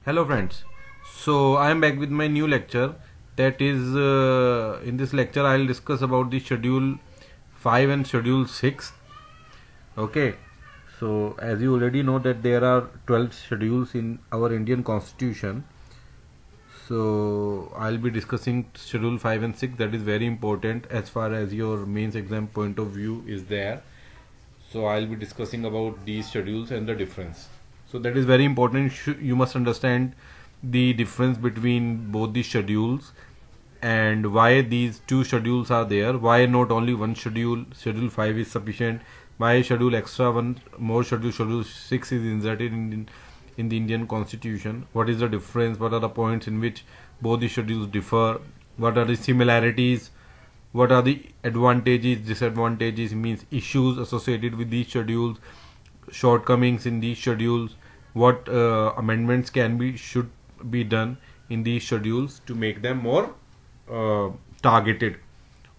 Hello friends, so I am back with my new lecture. That is, in this lecture I will discuss about the schedule 5 and schedule 6. Okay, so as you already know that there are 12 schedules in our Indian constitution. So I'll be discussing schedule 5 and 6. That is very important as far as your mains exam point of view is there. So I'll be discussing about these schedules and the difference. So that is very important. You must understand the difference between both the schedules and why these two schedules are there. Why not only one schedule? Schedule 5 is sufficient. Why schedule extra one more schedule 6 is inserted in the Indian constitution? What is the difference? What are the points in which both the schedules differ? What are the similarities? What are the advantages, disadvantages, means issues associated with these schedules, shortcomings in these schedules, what amendments should be done in these schedules to make them more targeted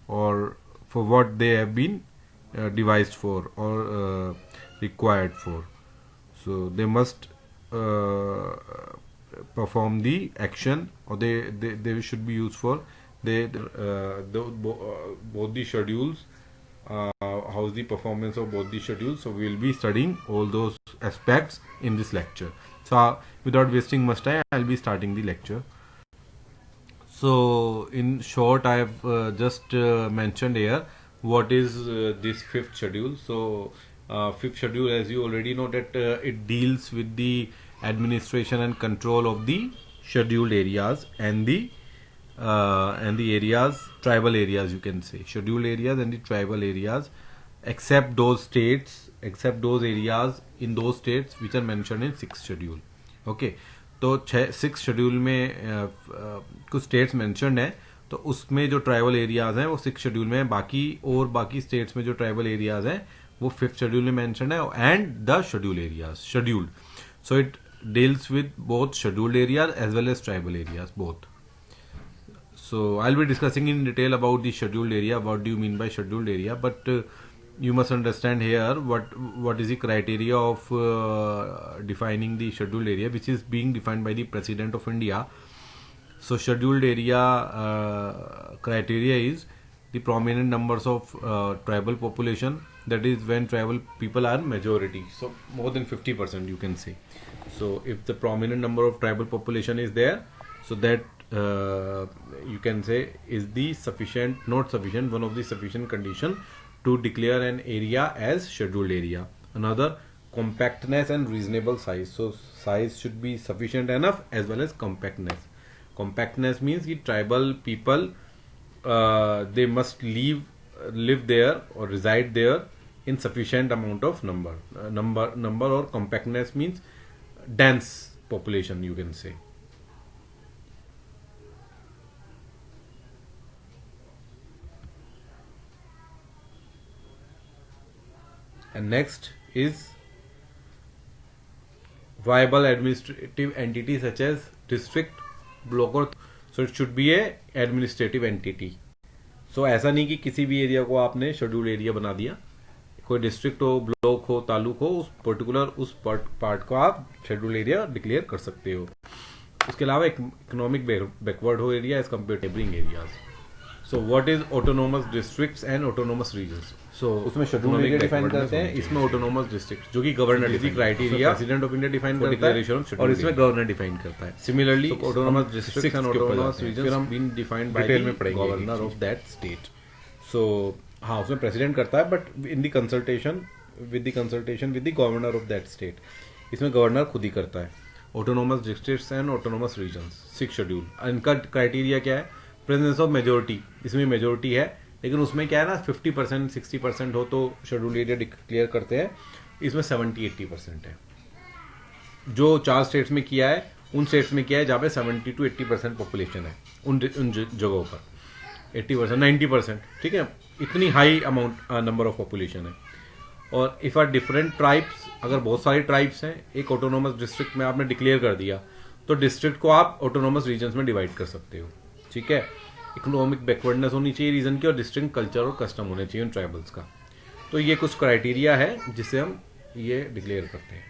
or for what they have been devised for or required for. So they must perform the action, or they should be used for both the schedules. How's the performance of both the schedules? So we will be studying all those aspects in this lecture. So without wasting much time, I'll be starting the lecture. So in short, I have just mentioned here what is this fifth schedule. So fifth schedule, as you already know, that it deals with the administration and control of the scheduled areas and the areas, tribal areas, you can say scheduled areas and the tribal areas, except those areas in those states which are mentioned in sixth schedule. Okay, तो six schedule में कुछ states mentioned हैं, तो उसमें जो tribal areas हैं वो six schedule में है. बाकी स्टेट्स में जो ट्राइबल एरियाज हैं वो फिफ्थ शेड्यूल में मेंशन्ड है, and the schedule areas scheduled. So it deals with both scheduled areas as well as tribal areas both. So I'll be discussing in detail about the scheduled area. What do you mean by scheduled area? But you must understand here what is the criteria of defining the scheduled area, which is being defined by the President of India. So scheduled area criteria is the prominent numbers of tribal population. That is when tribal people are majority. So more than 50% you can say. So if the prominent number of tribal population is there, so that you can say is not sufficient, one of the sufficient condition to declare an area as scheduled area. Another, compactness and reasonable size. So size should be sufficient enough as well as compactness. Compactness means that tribal people they must live there or reside there in sufficient amount of number. Or compactness means dense population, you can say. And next is viable administrative entity such as district, block or so it should be a administrative entity. So ऐसा नहीं कि किसी भी area को आपने schedule area बना दिया. कोई डिस्ट्रिक्ट हो, ब्लॉक हो, तालुक हो, उस पर्टिकुलर उस पार्ट को आप शेड्यूल एरिया डिक्लेयर कर सकते हो. उसके अलावा इकोनॉमिक बैकवर्ड हो area as compare to neighbouring areas. So what is autonomous districts and autonomous regions. So उसमें शेड्यूल एरिया डिफाइन करते हैं, इसमें ऑटोनोमस डिस्ट्रिक्ट जो कि गवर्नर की criteria president of India define करता है और इसमें गवर्नर डिफाइन करता है. Similarly autonomous districts and autonomous regions been defined by the governor of that state. So हाँ, उसमें प्रेसिडेंट करता है but in the consultation with the governor of that state. इसमें गवर्नर खुद ही करता है. Autonomous districts and autonomous regions, six schedule. इनका क्राइटेरिया क्या है? Presence of majority. इसमें मेजोरिटी है लेकिन उसमें क्या है ना, 50% 60% हो तो शेड्यूल एरिया डिक्लेयर करते हैं. इसमें 70-80% है. जो 4 स्टेट्स में किया है उन स्टेट्स में किया है जहाँ पे 70 to 80% पॉपुलेशन है उन जगहों पर. 80% 90%, ठीक है, इतनी high amount number of population है. और इफ आर डिफरेंट ट्राइब्स, अगर बहुत सारी ट्राइब्स हैं एक ऑटोनोमस डिस्ट्रिक्ट में आपने डिक्लेयर कर दिया तो डिस्ट्रिक्ट को आप ऑटोनोमस रीजन्स में डिवाइड कर सकते हो. ठीक है, इकोनॉमिक बैकवर्डनेस होनी चाहिए रीजन की और डिस्टिंक्ट कल्चर और कस्टम होने चाहिए उन ट्राइबल्स का. तो ये कुछ क्राइटेरिया है जिससे हम ये डिक्लेयर करते हैं.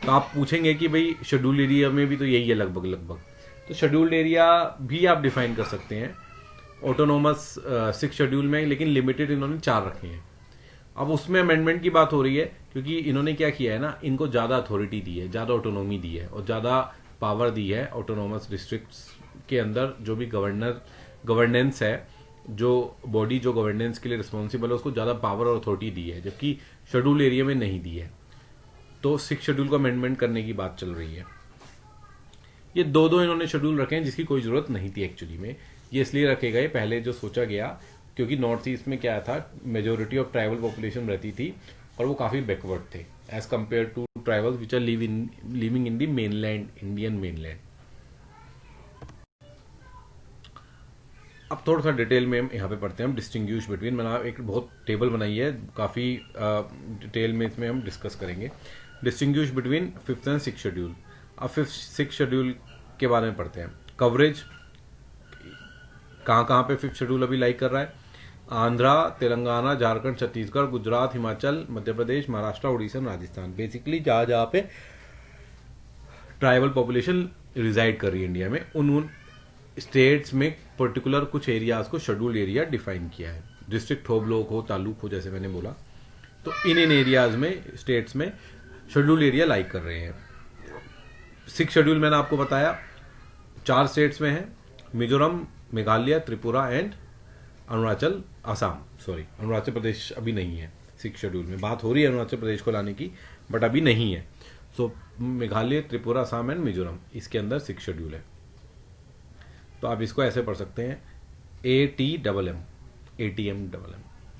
तो आप पूछेंगे कि भाई शेड्यूल्ड एरिया में भी तो यही है लगभग लगभग, तो शेड्यूल्ड एरिया भी आप डिफाइन कर सकते हैं ऑटोनोमस 6 शेड्यूल में, लेकिन लिमिटेड इन्होंने 4 रखे हैं। अब उसमें अमेंडमेंट की बात हो रही है, क्योंकि इन्होंने क्या किया है ना, इनको ज़्यादा अथॉरिटी दी है, ज़्यादा ऑटोनोमी दी है और ज़्यादा पावर दी है ऑटोनोमस डिस्ट्रिक्ट्स के अंदर। जो भी गवर्नेंस है, जो बॉडी जो गवर्नेंस के लिए रिस्पॉन्सिबल है, उसको ज़्यादा पावर और अथॉरिटी दी है, जबकि शेड्यूल एरिया में नहीं दी है। तो 6 शेड्यूल को अमेंडमेंट करने की बात चल रही है। ये दो इन्होंने शेड्यूल रखे हैं जिसकी कोई जरूरत नहीं थी एक्चुअली में। ये इसलिए रखे गए, पहले जो सोचा गया, क्योंकि नॉर्थ ईस्ट में क्या था, मेजोरिटी ऑफ ट्राइबल पॉपुलेशन रहती थी और वो काफी बैकवर्ड थे as compared to tribals which are living in the mainland, Indian mainland. अब थोड़ा सा डिटेल में हम यहाँ पे पढ़ते हैं, हम डिस्टिंग्विश बिटवीन, मैंने एक बहुत टेबल बनाई है, काफी डिटेल में इसमें हम डिस्कस करेंगे। Distinguish between 5th and 6th schedule. अब 5th 6th शेड्यूल के बारे में पढ़ते हैं। कवरेज, कहाँ पे 5th शेड्यूल अभी लाइक कर रहा है, आंध्रा, तेलंगाना, झारखंड, छत्तीसगढ़, गुजरात, हिमाचल, मध्य प्रदेश, महाराष्ट्र, उड़ीसा, राजस्थान, बेसिकली जहाँ पे ट्राइबल पॉपुलेशन रिजाइड कर रही है इंडिया में, उन स्टेट्स में पर्टिकुलर कुछ एरियाज को शेड्यूल्ड एरिया डिफाइन किया है। डिस्ट्रिक्ट हो, ब्लॉक हो, तालुक हो, जैसे मैंने बोला, तो इन एरियाज में, स्टेट्स में शेड्यूल्ड एरिया लाइक कर रहे हैं। 6th शेड्यूल मैंने आपको बताया 4 स्टेट्स में है, मिजोरम, मेघालय, त्रिपुरा एंड अरुणाचल, अरुणाचल प्रदेश अभी नहीं है 6th शेड्यूल में। बात हो रही है अरुणाचल प्रदेश को लाने की, बट अभी नहीं है। सो मेघालय, त्रिपुरा, असम एंड मिजोरम इसके अंदर 6th शेड्यूल है। तो आप इसको ऐसे पढ़ सकते हैं, ATMM,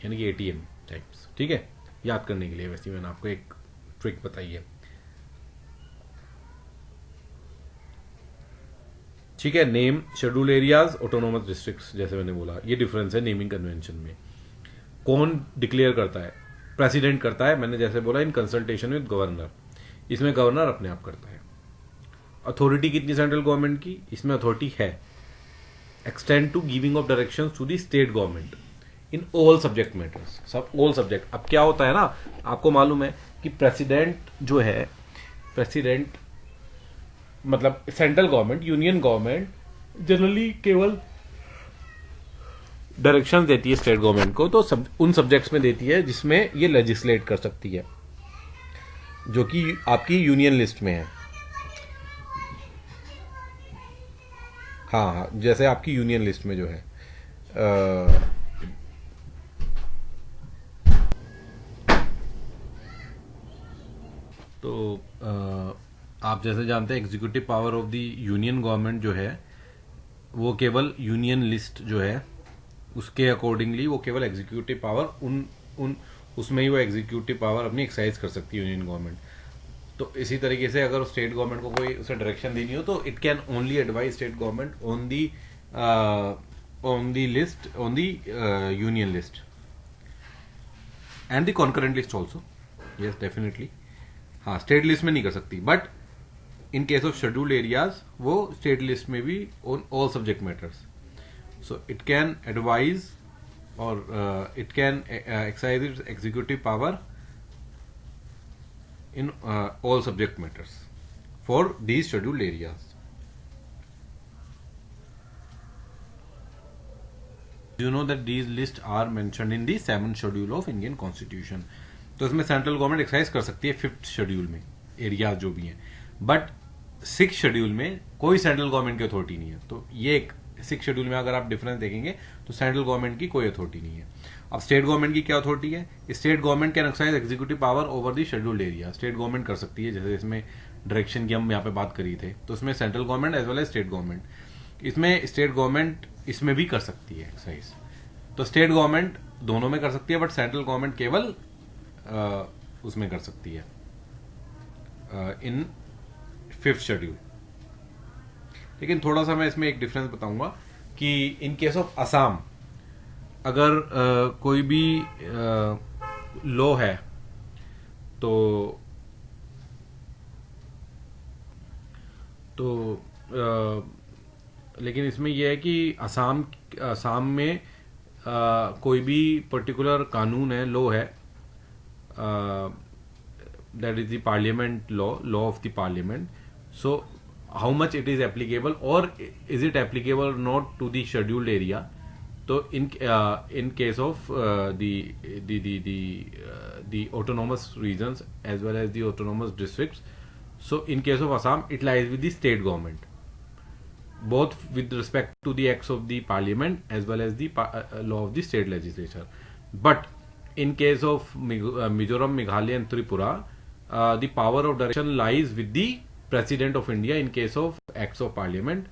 यानी कि ATM टाइप्स, ठीक है, याद करने के लिए। वैसे मैंने आपको एक ट्रिक बताई है, ठीक है। Name schedule areas, autonomous districts, जैसे मैंने बोला, ये डिफरेंस है नेमिंग कन्वेंशन में। कौन डिक्लेयर करता है? प्रेसिडेंट करता है, मैंने जैसे बोला, इन कंसल्टेशन विद गवर्नर। इसमें गवर्नर अपने आप करता है। अथॉरिटी कितनी सेंट्रल गवर्नमेंट की? इसमें अथॉरिटी है, extend to giving of direction to the state government in all subject matters, सब ऑल सब्जेक्ट। अब क्या होता है ना, आपको मालूम है कि प्रेसिडेंट जो है, प्रेसिडेंट मतलब central government, union government generally केवल डायरेक्शन देती है स्टेट गवर्नमेंट को, तो उन सब्जेक्ट्स में देती है जिसमें ये लेजिस्लेट कर सकती है, जो कि आपकी यूनियन लिस्ट में है। हाँ, जैसे आपकी यूनियन लिस्ट में जो है, तो आप जैसे जानते हैं executive power of the union government जो है, वो केवल यूनियन लिस्ट जो है उसके अकॉर्डिंगली वो केवल एग्जीक्यूटिव पावर उसमें ही वो एग्जीक्यूटिव पावर अपनी एक्सरसाइज कर सकती है यूनियन गवर्नमेंट। तो इसी तरीके से अगर स्टेट गवर्नमेंट को कोई उसे डायरेक्शन देनी हो, तो it can only advise state government on the list, on the union list and the concurrent list also, yes definitely. हाँ, स्टेट लिस्ट में नहीं कर सकती, but in case of scheduled areas वो स्टेट लिस्ट में भी on all subject matters. So it can advise और it can exercise its executive power in all subject matters for these scheduled areas. You know that these lists are mentioned in the 7th schedule of Indian Constitution. तो इसमें central government exercise कर सकती है 5th schedule में areas जो भी हैं, but 6th schedule में कोई सेंट्रल गवर्नमेंट की अथॉरिटी नहीं है। तो ये एक 6th शेड्यूल में अगर आप डिफरेंस देखेंगे तो सेंट्रल गवर्नमेंट की कोई अथॉरिटी नहीं है। अब स्टेट गवर्नमेंट की क्या अथॉरिटी है? State government can exercise executive power over the scheduled area. State government कर सकती है, जैसे इसमें डायरेक्शन की हम यहाँ पे बात करी थे, तो इसमें central government as well as state government, इसमें स्टेट गवर्नमेंट इसमें भी कर सकती है एक्सरसाइज। तो स्टेट गवर्नमेंट दोनों में कर सकती है, बट सेंट्रल गवर्नमेंट केवल उसमें कर सकती है इन 5th शेड्यूल। लेकिन थोड़ा सा मैं इसमें एक डिफरेंस बताऊंगा कि इन केस ऑफ असम, अगर कोई भी लॉ है तो लेकिन इसमें यह है कि असम में कोई भी पर्टिकुलर कानून है, लॉ है, that is the parliament law of the parliament. So how much it is applicable, or is it applicable or not to the scheduled area? So in case of the autonomous regions as well as the autonomous districts, so in case of Assam, it lies with the state government, both with respect to the acts of the parliament as well as the law of the state legislature. But in case of Mizoram, Meghalaya and Tripura, the power of direction lies with the President of India in case of acts of parliament,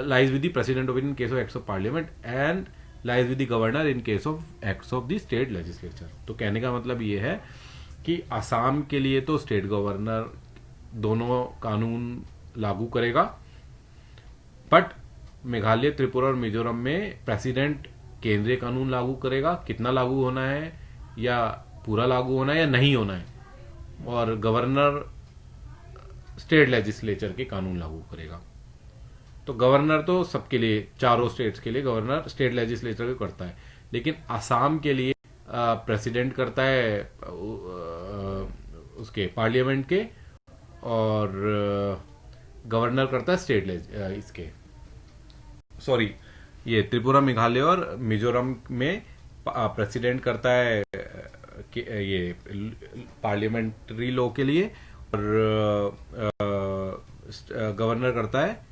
lies with the President of India in case of acts of parliament, and lies with the governor in case of acts of the state legislature. तो कहने का मतलब ये है कि असम के लिए तो स्टेट गवर्नर दोनों कानून लागू करेगा, बट मेघालय, त्रिपुरा और मिजोरम में प्रेसिडेंट केंद्रीय कानून लागू करेगा, कितना लागू होना है या पूरा लागू होना है या नहीं होना है, और गवर्नर स्टेट लेजिस्लेचर के कानून लागू करेगा. तो गवर्नर तो सबके लिए, चारों स्टेट्स के लिए गवर्नर स्टेट लेजिस्लेचर को करता है, लेकिन असम के लिए प्रेसिडेंट करता है उसके पार्लियामेंट के, और गवर्नर करता है स्टेट इसके, सॉरी, ये त्रिपुरा, मेघालय और मिजोरम में प्रेसिडेंट करता है ये पार्लियामेंट्री लॉ के लिए, और गवर्नर करता है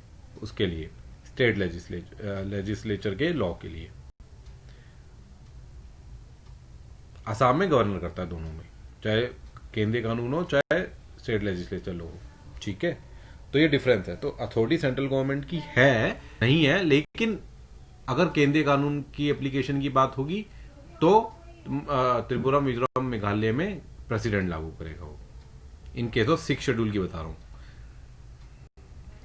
उसके लिए स्टेट लेजिस्लेचर के लॉ के लिए. असम में गवर्नर करता है दोनों में, चाहे केंद्रीय कानून हो चाहे स्टेट लेजिस्लेचर लॉ हो. ठीक है, तो ये डिफरेंस है. तो अथॉरिटी सेंट्रल गवर्नमेंट की है नहीं है, लेकिन अगर केंद्रीय कानून की एप्लीकेशन की बात होगी तो त्रिपुरा, मिजोरम, मेघालय में प्रेसिडेंट लागू करेगा वो. इन केस ऑफ 6 शेड्यूल की बता रहा हूं.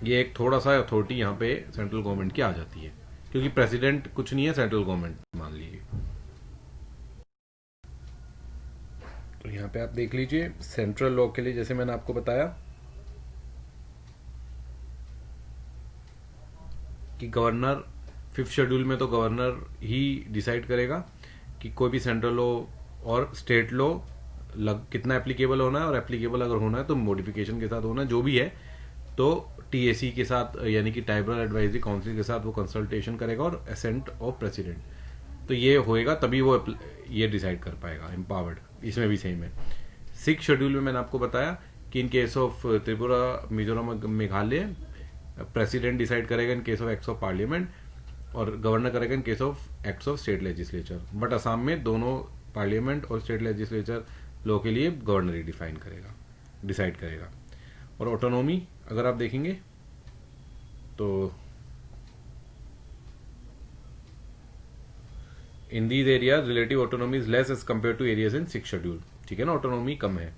ये एक थोड़ा सा अथॉरिटी यहाँ पे सेंट्रल गवर्नमेंट की आ जाती है, क्योंकि प्रेसिडेंट कुछ नहीं है, सेंट्रल गवर्नमेंट मान लीजिए. तो यहाँ पे आप देख लीजिए सेंट्रल लॉ के लिए, जैसे मैंने आपको बताया कि गवर्नर 5th शेड्यूल में तो गवर्नर ही डिसाइड करेगा कि कोई भी सेंट्रल लॉ और स्टेट लॉ कितना एप्लीकेबल होना है, और एप्लीकेबल अगर होना है तो मॉडिफिकेशन के साथ होना है, जो भी है. तो टीएसी के साथ यानी कि ट्राइबल एडवाइजरी काउंसिल के साथ वो कंसल्टेशन करेगा और असेंट ऑफ प्रेसिडेंट. तो ये होएगा तभी वो ये डिसाइड कर पाएगा एम्पावर्ड. इसमें भी सेम है. 6th शेड्यूल में मैंने आपको बताया कि in case of Tripura, Mizoram, Meghalaya president decide करेगा in case of acts of parliament, और गवर्नर करेगा in case of acts of state legislature. But Assam में दोनों पार्लियामेंट और स्टेट लेजिस्लेचर लॉ के लिए गवर्नर ही डिसाइड करेगा. और ऑटोनॉमी अगर आप देखेंगे तो in these areas relative autonomy is less as compared to areas in 6th schedule. ठीक है ना, ऑटोनॉमी कम है.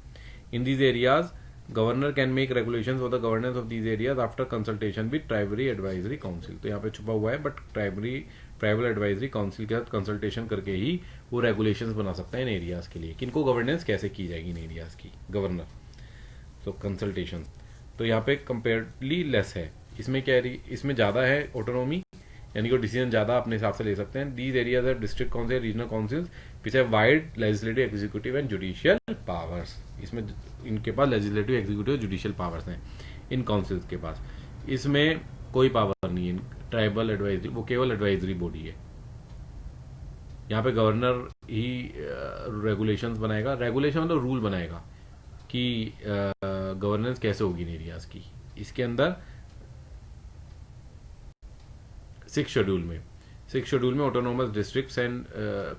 In these areas governor can make regulations for the governance of these areas after consultation with tribal advisory council. तो यहाँ पे छुपा हुआ है, बट ट्राइबल एडवाइजरी काउंसिल के साथ कंसल्टेशन करके ही वो रेगुलेशंस बना सकता है इन एरियाज के लिए. किनको गवर्नेंस कैसे की जाएगी इन एरियाज की, गवर्नर. तो कंसल्टेशन तो यहाँ पे कंपेयरली लेस है. इसमें क्या है, इसमें ज्यादा है ऑटोनॉमी, यानी कि डिसीजन ज्यादा अपने हिसाब से ले सकते हैं. These areas are district council, regional councils which have wide legislative, executive and judicial powers. इसमें इनके पास लेजिस्लेटिव, एग्जीक्यूटिव, जुडिशियल पावर्स हैं इन काउंसिल्स के पास. इसमें कोई पावर नहीं है ट्राइबल एडवाइजरी, वो केवल एडवाइजरी बॉडी है. यहाँ पे गवर्नर ही रेगुलेशंस बनाएगा. रेगुलेशन मतलब रूल बनाएगा कि गवर्नेंस कैसे होगी इन एरियाज की. इसके अंदर 6th शेड्यूल में ऑटोनोमस डिस्ट्रिक्ट्स एंड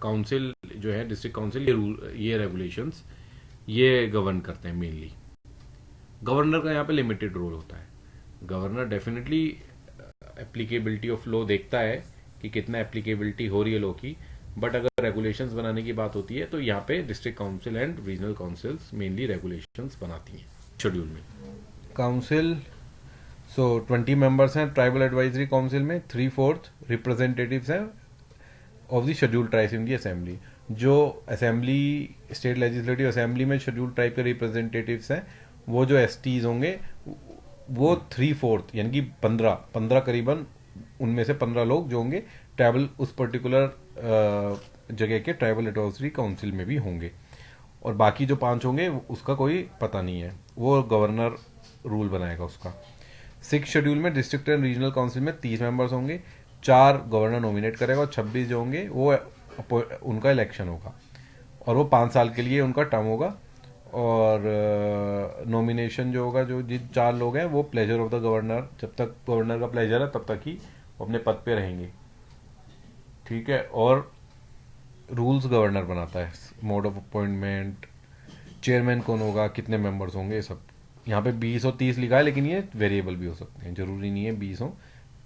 काउंसिल जो है, डिस्ट्रिक्ट काउंसिल, ये रेगुलेशंस ये गवर्न करते हैं मेनली. गवर्नर का यहाँ पे लिमिटेड रोल होता है. Governor definitely applicability of law देखता है कि कितना एप्लीकेबिलिटी हो रही है लॉ की, बट अगर रेगुलेशंस बनाने की बात होती है तो यहाँ पे district council and regional councils mainly regulations बनाती हैं शेड्यूल में. काउंसिल 20 मेंबर्स हैं ट्राइबल एडवाइजरी काउंसिल में. 3/4 रिप्रेजेंटेटिव्स हैं of the schedule tribes in the assembly. जो असेंबली, स्टेट लेजिस्लेटिव असेंबली में शेड्यूल ट्राइब के रिप्रेजेंटेटिव्स हैं, वो जो एसटीज होंगे वो 3/4 यानी कि 15 करीबन, उनमें से 15 लोग जो होंगे ट्राइबल, उस पर्टिकुलर जगह के ट्राइबल एडवाइजरी काउंसिल में भी होंगे. और बाकी जो 5 होंगे उसका कोई पता नहीं है, वो गवर्नर रूल बनाएगा उसका। 6 शेड्यूल में डिस्ट्रिक्ट एंड रीजनल काउंसिल में 30 मेंबर्स होंगे, 4 गवर्नर नॉमिनेट करेगा और 26 जो होंगे वो उनका इलेक्शन होगा, और वो 5 साल के लिए उनका टर्म होगा। और नॉमिनेशन जो होगा, जो जिन 4 लोग हैं वो प्लेजर ऑफ द गवर्नर, जब तक गवर्नर का प्लेजर है तब तक ही वो अपने पद पे रहेंगे, ठीक है। और रूल्स गवर्नर बनाता है, मोड ऑफ अपॉइंटमेंट, चेयरमैन कौन होगा, कितने मेंबर्स होंगे, ये सब। यहाँ पे 20 और 30 लिखा है, लेकिन ये वेरिएबल भी हो सकते हैं, जरूरी नहीं है 20 हो,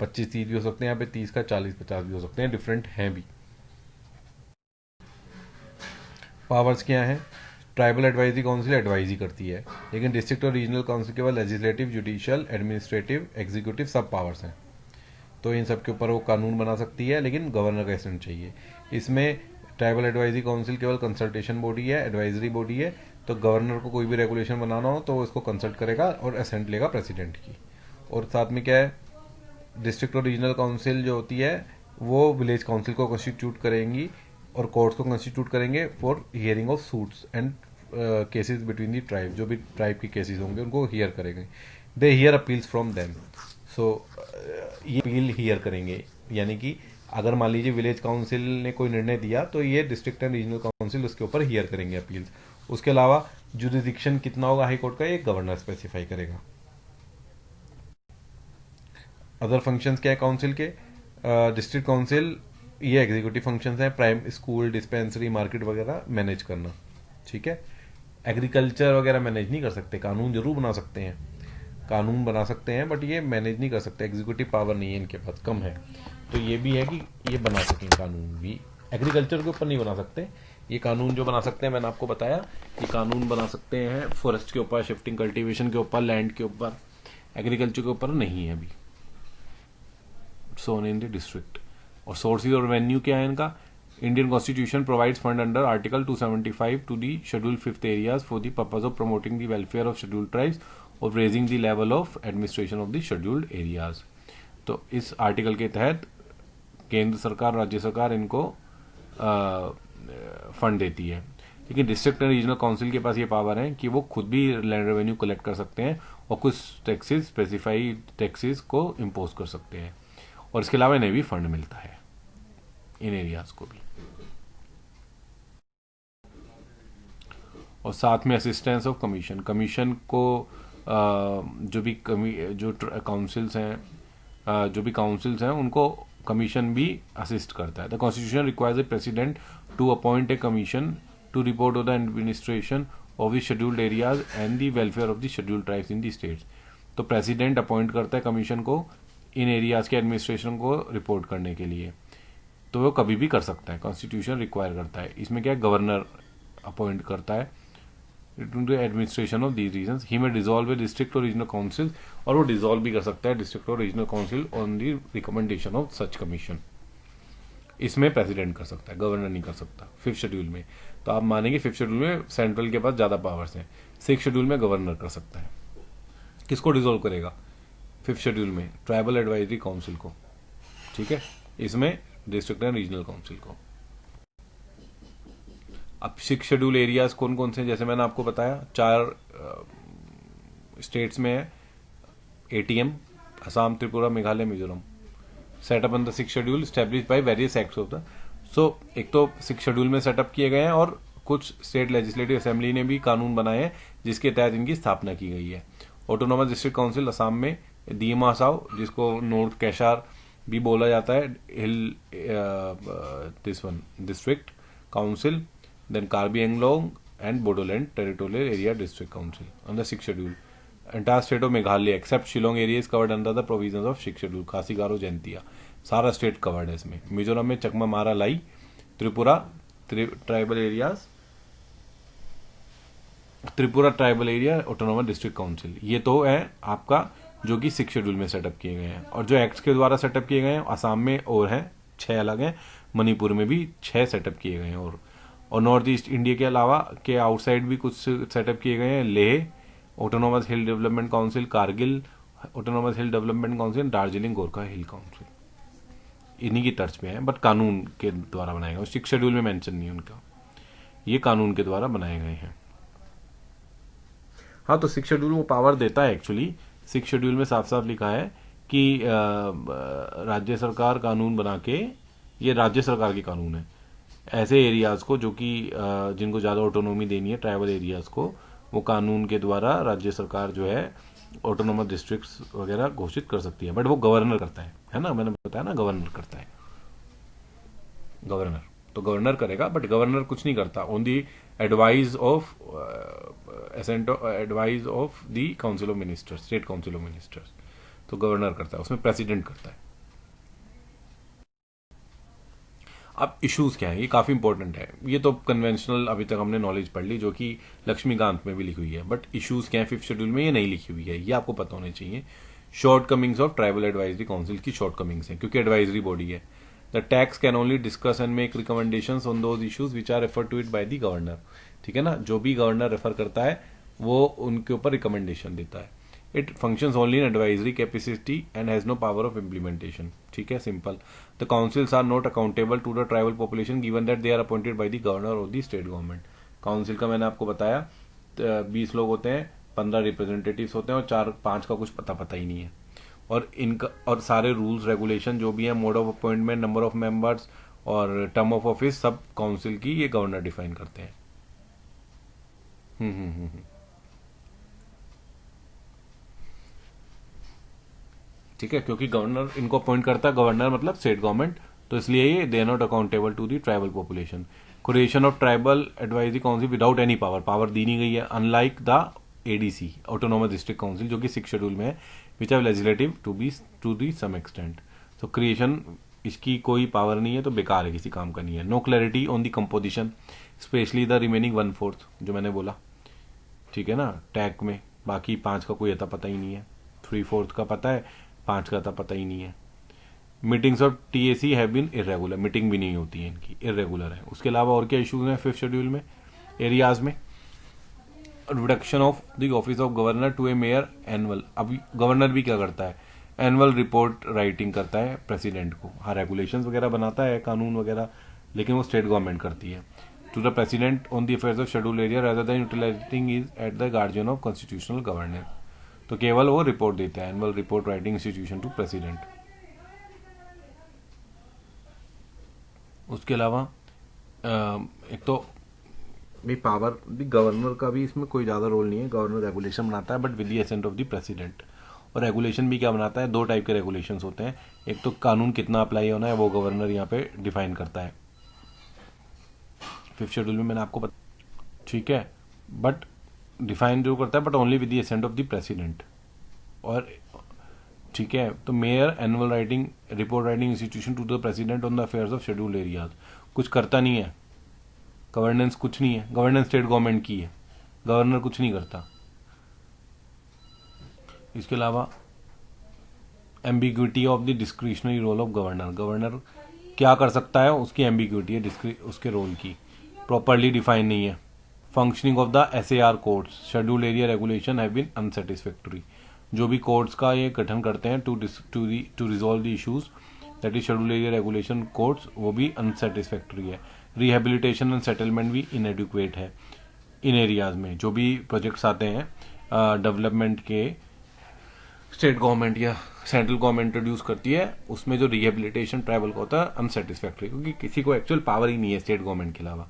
25-30 भी हो सकते हैं, यहाँ पे 30 का 40-50 भी हो सकते हैं, डिफरेंट हैं भी। पावर्स क्या हैं? ट्राइबल एडवाइजरी काउंसिल एडवाइजरी करती है, लेकिन डिस्ट्रिक्ट और रीजनल काउंसिल के पास लेजिस्लेटिव, जुडिशियल, एडमिनिस्ट्रेटिव, एग्जीक्यूटिव सब पावर्स हैं। तो इन सब के ऊपर वो कानून बना सकती है, लेकिन गवर्नर का एसेंट चाहिए। इसमें ट्राइबल एडवाइजरी काउंसिल केवल कंसल्टेशन बॉडी है, एडवाइजरी बॉडी है, तो गवर्नर को कोई भी रेगुलेशन बनाना हो तो वो इसको कंसल्ट करेगा और एसेंट लेगा प्रेसिडेंट की। और साथ में क्या है, डिस्ट्रिक्ट और रीजनल काउंसिल जो होती है वो विलेज काउंसिल को कॉन्स्टिट्यूट करेंगी और कोर्ट्स को कॉन्स्टिट्यूट करेंगे for hearing of suits and cases between the tribe, जो भी ट्राइब की केसेस होंगे उनको हियर करेंगे। They hear appeals from them, so ये अपील हियर करेंगे, यानी कि अगर मान लीजिए विलेज काउंसिल ने कोई निर्णय दिया तो ये डिस्ट्रिक्ट एंड रीजनल काउंसिल उसके ऊपर हियर करेंगे अपील्स। उसके अलावा जुरिडिक्शन कितना होगा हाई कोर्ट का, ये गवर्नर स्पेसिफाई करेगा। अदर फंक्शंस क्या है काउंसिल के? डिस्ट्रिक्ट काउंसिल ये एग्जीक्यूटिव फंक्शंस हैं, प्राइम स्कूल, डिस्पेंसरी, मार्केट वगैरह मैनेज करना, ठीक है। एग्रीकल्चर वगैरह मैनेज नहीं कर सकते, कानून जरूर बना सकते हैं, कानून बना सकते हैं, बट ये मैनेज नहीं कर सकते, एग्जीक्यूटिव पावर नहीं है इनके पास, कम है। तो ये भी है कि ये बना सकें कानून भी, एग्रीकल्चर के ऊपर नहीं बना सकते। ये कानून जो बना सकते हैं मैंने आपको बताया, ये कानून बना सकते हैं फॉरेस्ट के ऊपर, शिफ्टिंग कल्टीवेशन के ऊपर, लैंड के ऊपर, एग्रीकल्चर के ऊपर नहीं है अभी। Zone in the district. और सोर्सेज और रेवेन्यू क्या है इनका? Indian constitution provides fund under article 275 to the schedule 5th areas for the purpose of promoting the welfare of scheduled tribes और raising the level of administration of the scheduled areas. तो इस article के तहत केंद्र सरकार, राज्य सरकार इनको फंड देती है, लेकिन डिस्ट्रिक्ट एंड रीजनल काउंसिल के पास ये पावर है कि वो खुद भी लैंड रेवेन्यू कलेक्ट कर सकते हैं और कुछ टैक्सेस, स्पेसिफाइड टैक्सेस को इम्पोज कर सकते हैं, और इसके अलावा इन्हें भी फंड मिलता है, इन एरियाज को भी। और साथ में असिस्टेंस ऑफ कमीशन, कमीशन को जो भी काउंसिल्स हैं, जो भी काउंसिल्स हैं उनको कमीशन भी असिस्ट करता है। The constitution requires the president to appoint a commission to report on the administration of the scheduled areas and the welfare of the scheduled tribes in the states. तो president appoint करता है commission को इन areas के administration को report करने के लिए, तो वो कभी भी कर सकता है, कॉन्स्टिट्यूशन रिक्वायर करता है। इसमें क्या है, गवर्नर अपॉइंट करता है to administration of these regions. He may dissolve a district और रीजनल काउंसिल, और वो डिसॉल्व भी कर सकता है डिस्ट्रिक्ट और regional council on the recommendation of such commission. इसमें प्रेसिडेंट कर सकता है, गवर्नर नहीं कर सकता 5th शेड्यूल में। तो आप मानेंगे 5th शेड्यूल में सेंट्रल के पास ज्यादा पावर्स हैं, 6th शेड्यूल में गवर्नर कर सकता है। किसको डिसॉल्व करेगा 5th शेड्यूल में? ट्राइबल एडवाइजरी काउंसिल को, ठीक है। इसमें डिस्ट्रिक्ट एंड रीजनल काउंसिल को। अब 6 शेड्यूल एरियाज कौन कौन से हैं? जैसे मैंने आपको बताया 4 स्टेट्स में है, ATM, Assam, Tripura, Meghalaya, Mizoram. Setup on the 6th schedule establish by various acts होता है। सो एक तो 6th शेड्यूल में सेटअप किए गए हैं, और कुछ स्टेट लेजिस्लेटिव असेंबली ने भी कानून बनाए हैं जिसके तहत इनकी स्थापना की गई है। ऑटोनोमस डिस्ट्रिक्ट काउंसिल असम में दीमा साव, जिसको नॉर्थ कैशार भी बोला जाता है, hill this one district council, then Karbi Anglong and Bodoland territorial area district council on the 6th schedule. Entire state of Meghalaya except Shillong area is covered under the provisions of 6th schedule. Khasi, Garo, Jaintia सारा state covered है इसमें। मिजोरम में Chakma, Mara, Lai, Tripura tribal areas, Tripura tribal area autonomous district council. ये तो है आपका जो कि 6th शेड्यूल में सेटअप किए गए हैं, और जो एक्ट्स के द्वारा सेटअप किए गए हैं असम में और हैं 6 अलग हैं, मणिपुर में भी 6 सेटअप किए गए हैं, और नॉर्थ ईस्ट इंडिया के अलावा के आउटसाइड भी कुछ सेटअप किए गए हैं। लेह ऑटोनोमस हिल डेवलपमेंट काउंसिल, कारगिल ऑटोनोमस हिल डेवलपमेंट काउंसिल, दार्जिलिंग गोरखा हिल काउंसिल, इन्हीं की तर्ज पे है, बट कानून के द्वारा बनाए गए, 6th शेड्यूल में मेंशन नहीं है उनका। ये कानून के द्वारा बनाए गए हैं। हाँ, तो 6 शेड्यूल वो पावर देता है एक्चुअली। 6 शेड्यूल में साफ साफ लिखा है कि राज्य सरकार कानून बना के, ये राज्य सरकार के कानून है, ऐसे एरियाज को जो कि जिनको ज़्यादा ऑटोनॉमी देनी है, ट्राइबल एरियाज को, वो कानून के द्वारा राज्य सरकार जो है ऑटोनोमस डिस्ट्रिक्ट्स वगैरह घोषित कर सकती है। बट वो गवर्नर करता है ना, मैंने बताया ना, गवर्नर करता है। गवर्नर तो गवर्नर करेगा, बट गवर्नर कुछ नहीं करता, on the advise of advise of the council of ministers, state council of ministers. तो गवर्नर करता है, उसमें प्रेसिडेंट करता है। अब इश्यूज क्या है, ये काफी इंपॉर्टेंट है। ये तो कन्वेंशनल अभी तक हमने नॉलेज पढ़ ली, जो कि लक्ष्मीकांत में भी लिखी हुई है, बट इश्यूज क्या है 5th शेड्यूल में, ये नहीं लिखी हुई है, ये आपको पता होने चाहिए। Shortcomings of tribal advisory council की शॉर्ट कमिंग्स हैं, क्योंकि एडवाइजरी बॉडी है। The tax can only discuss and make recommendations on those issues which are refer to it by the governor. ठीक है ना, जो भी गवर्नर रेफर करता है वो उनके ऊपर रिकमेंडेशन देता है। It functions only in advisory capacity and has no power of implementation. ठीक है, simple. The councils are not accountable to the tribal population given that they are appointed by the governor of the state government. Council का मैंने आपको बताया 20 लोग होते हैं, 15 representatives होते हैं और 4-5 का कुछ पता ही नहीं है। और इनका और सारे रूल्स रेगुलेशन जो भी है, mode of appointment, number of members और टर्म ऑफ ऑफिस, सब काउंसिल की ये गवर्नर डिफाइन करते हैं। ठीक है, क्योंकि गवर्नर इनको अपॉइंट करता है, गवर्नर मतलब स्टेट गवर्नमेंट, तो इसलिए ये they are not accountable to the tribal population. Creation of tribal advisory council without any power दी नहीं गई है, unlike the ADC autonomous district council जो कि 6 शेड्यूल में है, which have legislative to the some extent. तो क्रिएशन, इसकी कोई पावर नहीं है, तो बेकार है, किसी काम का नहीं है। No clarity on the composition, specially the remaining 1/4 जो मैंने बोला। ठीक है ना, टैग में बाकी 5 का कोई अता पता ही नहीं है, 3/4 का पता है, 5 का अता पता ही नहीं है। Meetings of TAC have been irregular, meeting भी नहीं होती है इनकी, इरेगुलर है। उसके अलावा और क्या इश्यूज हैं 5th शेड्यूल में एरियाज में? Reduction of the office of governor to a mere annual. अब गवर्नर भी क्या करता है, एनुअल रिपोर्ट राइटिंग करता है प्रेसिडेंट को। हाँ, रेगुलेशंस वगैरह बनाता है, कानून वगैरह, लेकिन वो स्टेट गवर्नमेंट करती है। To the president on the affairs of schedule area rather than utilizing is at the guardian of constitutional governance. तो केवल वो रिपोर्ट देता है, annual report writing institution to president. उसके अलावा एक तो भी पावर गवर्नर का भी इसमें कोई ज्यादा रोल नहीं है, गवर्नर रेगुलेशन बनाता है but with the assent of the president. और रेगुलेशन भी क्या बनाता है, 2 टाइप के रेगुलेशंस होते हैं। एक तो कानून कितना अप्लाई होना है वो गवर्नर यहाँ पे डिफाइन करता है, 5th शेड्यूल में मैंने आपको ठीक है, बट डिफाइन जो करता है but only with the assent of the president. और ठीक है, तो mere annual writing report writing institution to the president on the affairs of schedule areas, कुछ करता नहीं है, गवर्नेंस कुछ नहीं है, गवर्नेंस स्टेट गवर्नमेंट की है, गवर्नर कुछ नहीं करता। इसके अलावा ambiguity of the discretionary role of governor, governor क्या कर सकता है उसकी एम्बिग्विटी है, उसके रोल की प्रॉपरली डिफाइन नहीं है। Functioning of the SAR courts, schedule area regulation have been unsatisfactory. जो भी कोर्ट्स का ये गठन करते हैं to resolve the issues, that is schedule area regulation courts, वो भी अनसेटिस्फैक्टरी है। रिहेबिलिटेशन एंड सेटलमेंट भी इनएडिक्वेट है इन एरियाज में। जो भी प्रोजेक्ट्स आते हैं डेवलपमेंट के, स्टेट गवर्नमेंट या सेंट्रल गवर्नमेंट इंट्रोड्यूस करती है, उसमें जो रिहेबिलिटेशन ट्राइबल का होता है अनसेटिस्फैक्टरी, क्योंकि किसी को एक्चुअल पावर ही नहीं है स्टेट गवर्नमेंट के अलावा।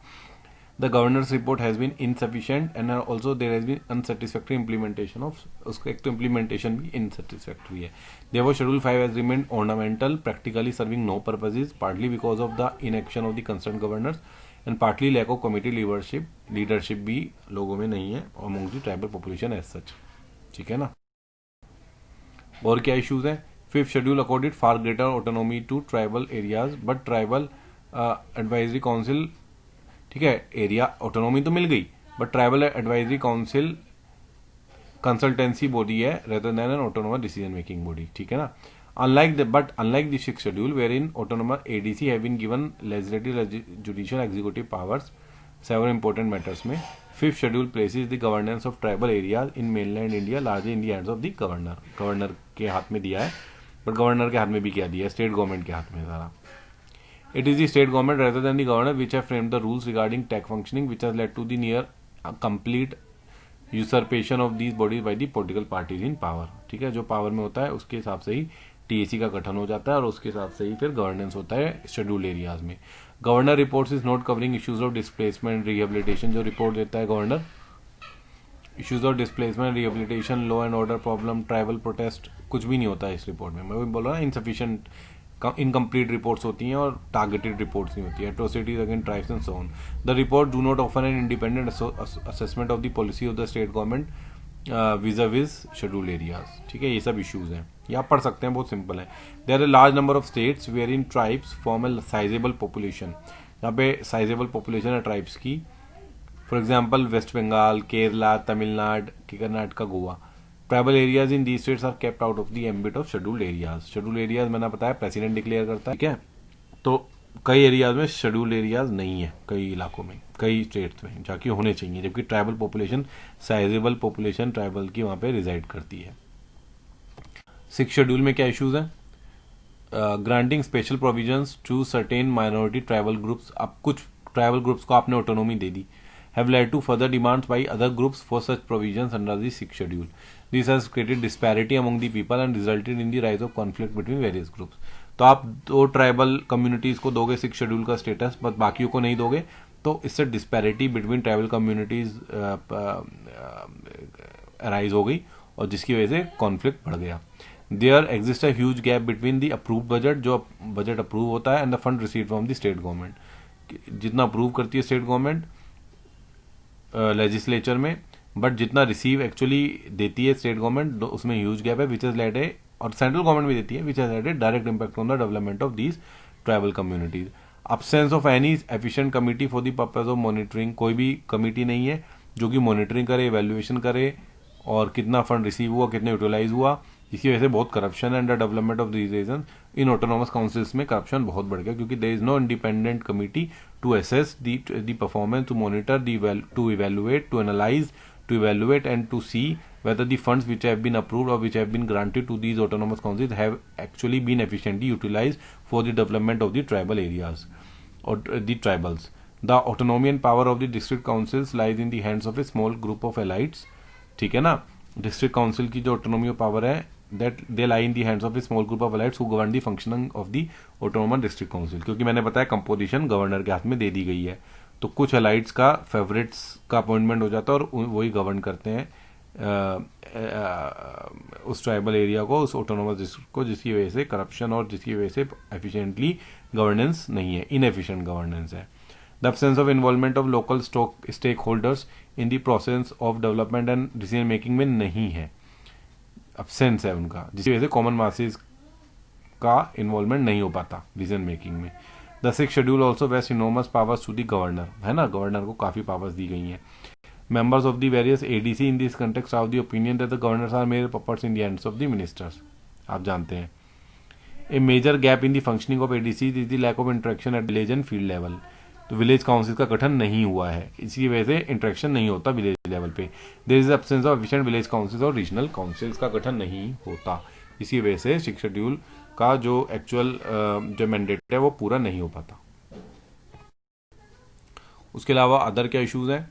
The governor's report has been insufficient and also there has been unsatisfactory implementation of, उसका एक तो इम्प्लीमेंटेशन भी इनसेटिस्फैक्टरी है। Therefore schedule 5 has remained ornamental, practically serving no purposes, partly because of the inaction of the concern governors and partly lack of committee leadership भी लोगों में नहीं है among the tribal population as such. ठीक है ना, और क्या इश्यूज हैं? 5th schedule accorded far greater autonomy to tribal areas but tribal advisory council, ठीक है, एरिया ऑटोनॉमी तो मिल गई but tribal advisory council consultancy body है rather than an autonomous decision making body. ठीक है ना, unlike the 6th schedule where in autonomous ADC have been given legislative, judicial, executive powers several important matters में 5th schedule places the governance of tribal areas in mainland India largely in the hands of the governor. Governor के हाथ में दिया है, but governor के हाथ में भी क्या दिया है, स्टेट गवर्नमेंट के हाथ में सारा। It is the state government rather than the governor which have framed the rules regarding tax functioning, which has led to the near complete usurpation of these bodies by the political parties in power. ठीक है, जो power में होता है उसके हिसाब से ही TAC का गठन हो जाता है और उसके हिसाब से ही फिर गवर्नेंस होता है शेड्यूल एरियाज में. Governor reports is not covering issues of displacement rehabilitation. जो रिपोर्ट देता है governor, issues of displacement rehabilitation, law and order problem, tribal protest, कुछ भी नहीं होता है इस रिपोर्ट में. मैं वही बोल रहा हूँ, इनसफिशिएंट इनकम्प्लीट रिपोर्ट्स होती हैं और टारगेटेड रिपोर्ट्स नहीं होती है. Atrocities against tribes and so on. The report do not offer an independent assessment of the policy of the state government vis schedule areas. ठीक है, ये सब इश्यूज हैं, ये आप पढ़ सकते हैं, बहुत सिंपल है. There are large number of states where in tribes form a sizable population. यहाँ पे साइजेबल पॉपुलेशन है ट्राइब्स की. For example West Bengal, Kerala, Tamil Nadu, Karnataka, Goa. Tribal areas in the states are kept out of the ambit of scheduled areas. Scheduled areas मैंने बताया president declare करता है. ठीक है, तो कई एरियाज में शेड्यूल्ड एरियाज नहीं है, कई इलाकों में, कई स्टेट्स में जाके होने चाहिए, जबकि tribal population, sizeable population tribal की वहां पे रिजाइड करती है. 6 शेड्यूल में क्या इश्यूज हैं? Granting special provisions to certain minority tribal groups. अब कुछ ट्राइबल ग्रुप्स को आपने ऑटोनॉमी दे दी. have led to further demands by other groups for such provisions under the 6th schedule. This has created disparity among the people and resulted in the rise of conflict between various groups. तो आप दो tribal communities को दोगे 6 schedule का status, but बाकियों को नहीं दोगे, तो इससे disparity between tribal communities arise हो गई और जिसकी वजह से कॉन्फ्लिक्ट बढ़ गया. There exist a huge gap between the approved budget, जो बजट अप्रूव होता है, and the fund received from the state government. जितना अप्रूव करती है स्टेट गवर्नमेंट लेजिस्लेचर में, बट जितना रिसीव एक्चुअली देती है स्टेट गवर्नमेंट, उसमें ह्यूज गैप है, विच इज लेड ए, और सेंट्रल गवर्नमेंट भी देती है, which has had a direct impact on the development of these tribal communities. absence of any efficient committee for the purpose of monitoring. कोई भी committee नहीं है जो कि मॉनिटरिंग करे, इवेल्युएशन करे और कितना फंड रिसीव हुआ, कितना यूटिलाइज हुआ, जिसकी वजह से बहुत corruption and the development of these region. इन ऑटोनोमस काउंसिल्स में करप्शन बहुत बढ़ गया क्योंकि there is no independent committee to assess the performance, to monitor, to evaluate, to analyse, to evaluate and to see whether the funds which have been approved or which have been granted to these autonomous councils have actually been efficiently utilized for the development of the tribal areas or the tribals. The autonomy and power of the district councils lies in the hands of a small group of elites. ठीक है ना, district council की जो autonomy और power है, that they lie in the hands of a small group of elites who govern the functioning of the autonomous district council. क्योंकि मैंने बताया कंपोजिशन गवर्नर के हाथ में दे दी गई है, तो कुछ एलाइट्स का फेवरेट्स का अपॉइंटमेंट हो जाता है और वही गवर्न करते हैं उस ट्राइबल एरिया को, उस ऑटोनोमस डिस्ट्रिक्ट को, जिसकी वजह से करप्शन और जिसकी वजह से एफिशिएंटली गवर्नेंस नहीं है, इनएफिशिएंट गवर्नेंस है. The absence of involvement of local stakeholders in the process of development and decision making में नहीं है, एब्सेंस है उनका, जिसकी वजह से कॉमन मासेस का इन्वॉल्वमेंट नहीं हो पाता डिसीजन मेकिंग में. The 6th schedule also vest enormous powers to the governor, है ना, गवर्नर को काफी पावर्स दी गई हैं. Members of the various ADC in this context of the opinion that the governors are mere puppets in the hands of the ministers. आप जानते हैं a major gap in the functioning of ADC is the lack of interaction at village and field level. तो village council का गठन नहीं हुआ है, इसी वजह से इंटरेक्शन नहीं होता विलेज लेवल पे. There is absence of efficient village councils और रीजनल काउंसिल्स का गठन नहीं होता, इसी वजह से 6th शेड्यूल का जो एक्चुअल जो मैंडेट है वो पूरा नहीं हो पाता. उसके अलावा अदर क्या इश्यूज हैं?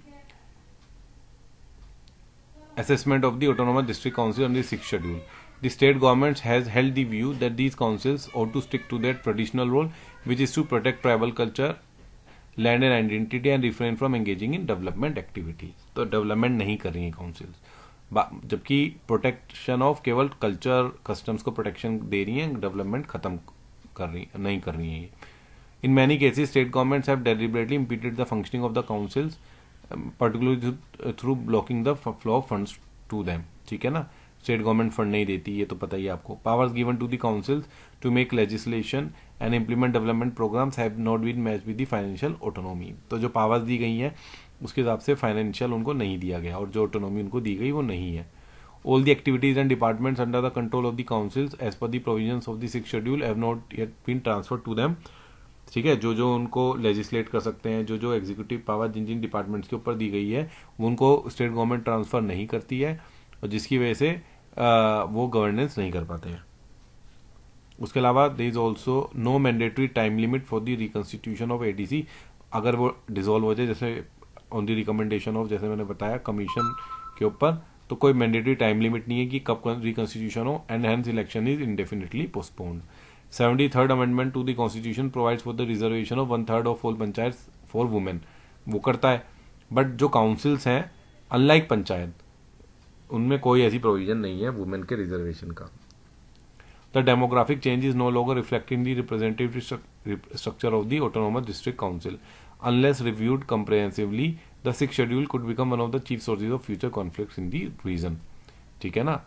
Assessment of the autonomous district council under 6th schedule. The state government has held the view that these councils ought to stick to their traditional role, which is to protect tribal culture, land and identity and refrain from engaging in development activities. तो development नहीं कर रही है councils, जबकि protection of केवल culture customs को protection दे रही है, डेवलपमेंट खत्म कर रही नहीं कर रही है. In many cases, state governments have deliberately impeded the functioning of the councils, particularly through blocking the flow of funds to them. ठीक है ना, स्टेट गवर्नमेंट फंड नहीं देती, ये तो पता ही है आपको. Powers given to the councils to make legislation and implement development programmes have not been matched with the financial autonomy. तो जो पावर्स दी गई हैं उसके हिसाब से फाइनेंशियल उनको नहीं दिया गया और जो ऑटोनॉमी उनको दी गई वो नहीं है. All the activities and departments under the control of the councils as per the provisions of the 6th schedule have not yet been transferred to them. ठीक है, जो जो उनको लेजिस्लेट कर सकते हैं, जो जो एग्जीक्यूटिव पावर जिन जिन डिपार्टमेंट्स के ऊपर दी गई है वो उनको स्टेट गवर्नमेंट ट्रांसफर नहीं करती है और जिसकी वजह से वो गवर्नेंस नहीं कर पाते हैं. उसके अलावा there is also no mandatory time limit for the reconstitution of ADC, अगर वो डिसॉल्व हो जाए जैसे ऑन द रिकमेंडेशन ऑफ, जैसे मैंने बताया कमीशन के ऊपर, तो कोई मैंडेटरी टाइम लिमिट नहीं है कि कब रिकॉन्स्टिट्यूशन हो, and hence election is indefinitely postponed. 73rd amendment to the constitution provides for the reservation of 1/3 of all panchayat for women, वो करता है, बट जो काउंसिल्स हैं अनलाइक पंचायत उनमें कोई ऐसी प्रोविजन नहीं है वुमेन के रिजर्वेशन का। The demographic change is no longer reflecting the representative structure of the autonomous district council unless reviewed comprehensively the 6th schedule could become one of the chief sources of future conflicts in the region. ठीक है ना,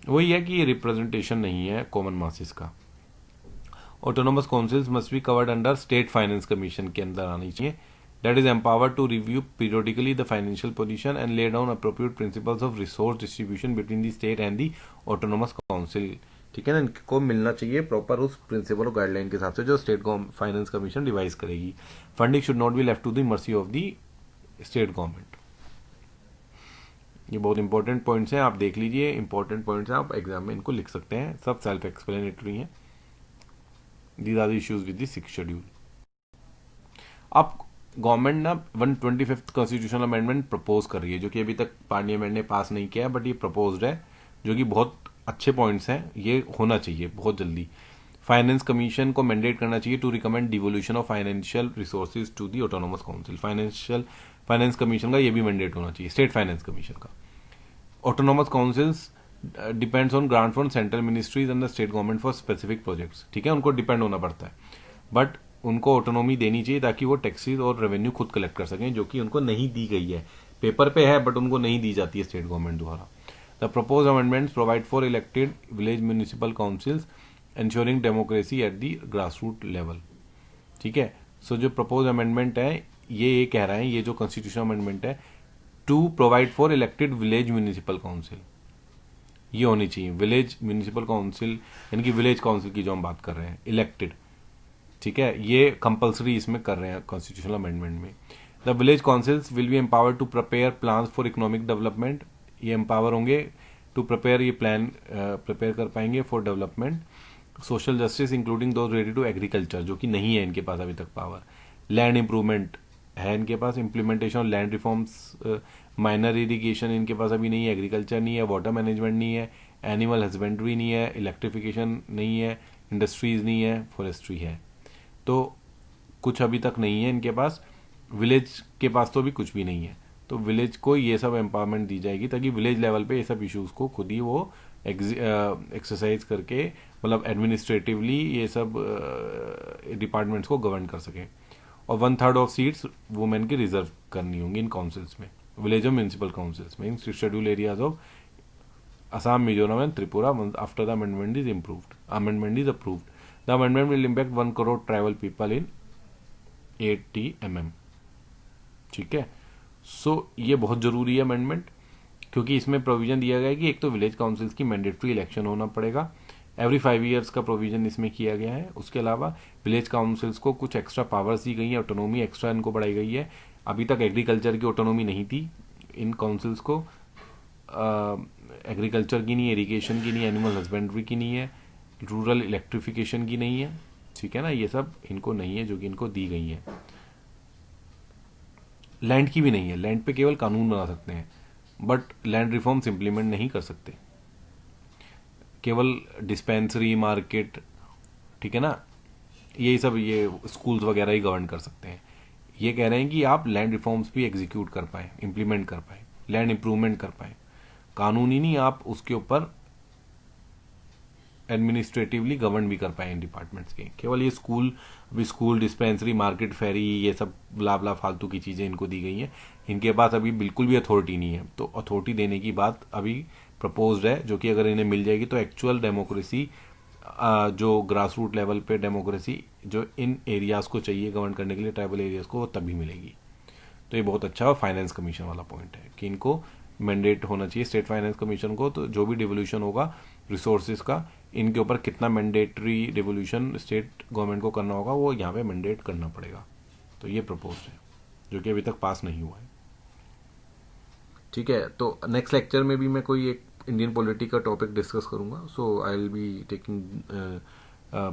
वही है कि representation नहीं है common masses का। Autonomous councils must be covered under state finance commission के अंदर आनी चाहिए, that is empowered to review periodically the financial position and lay down appropriate principles of resource distribution between the state and the autonomous council. ठीक है ना, इनको मिलना चाहिए प्रॉपर उस प्रिंसिपल और गाइडलाइन के हिसाब से जो स्टेट फाइनेंस कमीशन डिवाइस करेगी। Funding should not be left to the mercy of the state government. ये बहुत इंपॉर्टेंट पॉइंट्स हैं, आप देख लीजिए, इंपॉर्टेंट पॉइंट्स हैं, आप एग्जाम में इनको लिख सकते हैं, सब सेल्फ एक्सप्लेनेटरी हैं। These are the issues with the 6th schedule. अब गवर्नमेंट ना 125th कॉन्स्टिट्यूशनल अमेंडमेंट प्रपोज कर रही है, जो कि अभी तक पार्लियामेंट ने पास नहीं किया है, बट ये प्रपोज्ड है, जो कि बहुत अच्छे पॉइंट्स हैं, ये होना चाहिए बहुत जल्दी। फाइनेंस कमीशन को मैंडेट करना चाहिए to recommend devolution of financial resources to the autonomous council. Finance commission का ये भी मैंडेट होना चाहिए, स्टेट फाइनेंस कमीशन का। Autonomous councils depends on grant from central ministries and the state government for specific projects. ठीक है, उनको depend होना पड़ता है, बट उनको ऑटोनॉमी देनी चाहिए ताकि वो टैक्सेस और रेवेन्यू खुद कलेक्ट कर सकें, जो कि उनको नहीं दी गई है, पेपर पे है बट उनको नहीं दी जाती है स्टेट गवर्नमेंट द्वारा। The propose amendments provide for elected village municipal councils ensuring democracy at the grass root level. ठीक है, सो जो प्रपोज अमेंडमेंट है ये कह रहा है, ये जो कॉन्स्टिट्यूशन अमेंडमेंट है, to provide for elected village municipal council, ये होनी चाहिए विलेज म्यूनिसिपल काउंसिल, यानी कि विलेज काउंसिल की जो हम बात कर रहे हैं इलेक्टेड। ठीक है, ये कंपलसरी इसमें कर रहे हैं कॉन्स्टिट्यूशनल अमेंडमेंट में। The village councils will be empowered to prepare plans for economic development, ये एम्पावर होंगे टू प्रिपेयर, ये प्लान प्रिपेयर कर पाएंगे for development. Social justice including those related to agriculture, जो कि नहीं है इनके पास अभी तक पावर। लैंड इंप्रूवमेंट है इनके पास, implementation of land reforms, minor irrigation इनके पास अभी नहीं है, एग्रीकल्चर नहीं है, वाटर मैनेजमेंट नहीं है, एनिमल हस्बेंड्री नहीं है, इलेक्ट्रिफिकेशन नहीं है, इंडस्ट्रीज नहीं है, फॉरेस्ट्री है, तो कुछ अभी तक नहीं है इनके पास। विलेज के पास तो अभी कुछ भी नहीं है, तो विलेज को ये सब एम्पावरमेंट दी जाएगी ताकि विलेज लेवल पे ये सब इश्यूज को खुद ही वो एक्सरसाइज करके, मतलब एडमिनिस्ट्रेटिवली ये सब डिपार्टमेंट्स को गवर्न कर सके। और 1/3 ऑफ सीट्स वुमेन की रिजर्व करनी होंगी इन काउंसिल्स में, विलेज और म्यूनिसिपल काउंसिल्स में, इन 6 schedule areas of Assam, Mizoram and Tripura after the amendment is approved. The amendment will impact 1 crore tribal people in 80 mm. ठीक है, सो ये बहुत जरूरी है अमेंडमेंट, क्योंकि इसमें प्रोविजन दिया गया है कि एक तो विलेज काउंसिल्स की मैंडेटरी इलेक्शन होना पड़ेगा, एवरी 5 ईयर्स का प्रोविजन इसमें किया गया है। उसके अलावा विलेज काउंसिल्स को कुछ एक्स्ट्रा पावर्स दी गई है, ऑटोनॉमी एक्स्ट्रा इनको बढ़ाई गई है। अभी तक एग्रीकल्चर की ऑटोनॉमी नहीं थी इन काउंसिल्स को, एग्रीकल्चर की नहीं है, इरिगेशन की नहीं है, एनिमल हस्बेंड्री की नहीं है, रूरल इलेक्ट्रिफिकेशन की नहीं है। ठीक है ना, ये सब इनको नहीं है जो कि इनको दी गई है। लैंड की भी नहीं है, लैंड पे केवल कानून बना सकते हैं बट लैंड रिफॉर्म्स इंप्लीमेंट नहीं कर सकते, केवल डिस्पेंसरी, मार्केट, ठीक है ना, यही सब, ये स्कूल्स वगैरह ही गवर्न कर सकते हैं। ये कह रहे हैं कि आप लैंड रिफॉर्म्स भी एग्जीक्यूट कर पाए, इंप्लीमेंट कर पाए, लैंड इंप्रूवमेंट कर पाए, कानूनी नहीं, आप उसके ऊपर एडमिनिस्ट्रेटिवली गवर्न भी कर पाए इन डिपार्टमेंट्स के। केवल ये स्कूल, डिस्पेंसरी, मार्केट, फेरी, ये सब ब्ला ब्ला फालतू की चीजें इनको दी गई हैं, इनके पास अभी बिल्कुल भी अथॉरिटी नहीं है। तो अथॉरिटी देने की बात अभी प्रपोज्ड है, जो कि अगर इन्हें मिल जाएगी तो एक्चुअल डेमोक्रेसी, जो ग्रास रूट लेवल पे डेमोक्रेसी जो इन एरियाज को चाहिए गवर्न करने के लिए, ट्राइबल एरियाज को, वो तभी मिलेगी। तो ये बहुत अच्छा फाइनेंस कमीशन वाला पॉइंट है कि इनको मैंडेट होना चाहिए स्टेट फाइनेंस कमीशन को, तो जो भी डिवोल्यूशन होगा रिसोर्सेज का, इनके ऊपर कितना मैंडेटरी डिवोल्यूशन स्टेट गवर्नमेंट को करना होगा वो यहाँ पे मैंडेट करना पड़ेगा। तो ये प्रपोज है जो कि अभी तक पास नहीं हुआ है। ठीक है, तो नेक्स्ट लेक्चर में भी मैं कोई एक इंडियन पॉलिटी का टॉपिक डिस्कस करूंगा, so I will be taking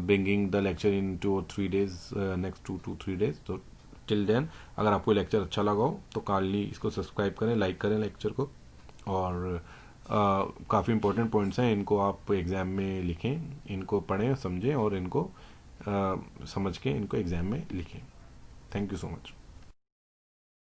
bringing the lecture in 2 or 3 days, next 2 to 3 days. तो टिल देन अगर आपको लेक्चर अच्छा लगा हो तो काइंडली इसको सब्सक्राइब करें, लाइक करें लेक्चर को, और काफ़ी इंपॉर्टेंट पॉइंट्स हैं, इनको आप एग्ज़ाम में लिखें, इनको पढ़ें, समझें और इनको समझ के इनको एग्ज़ाम में लिखें. Thank you so much.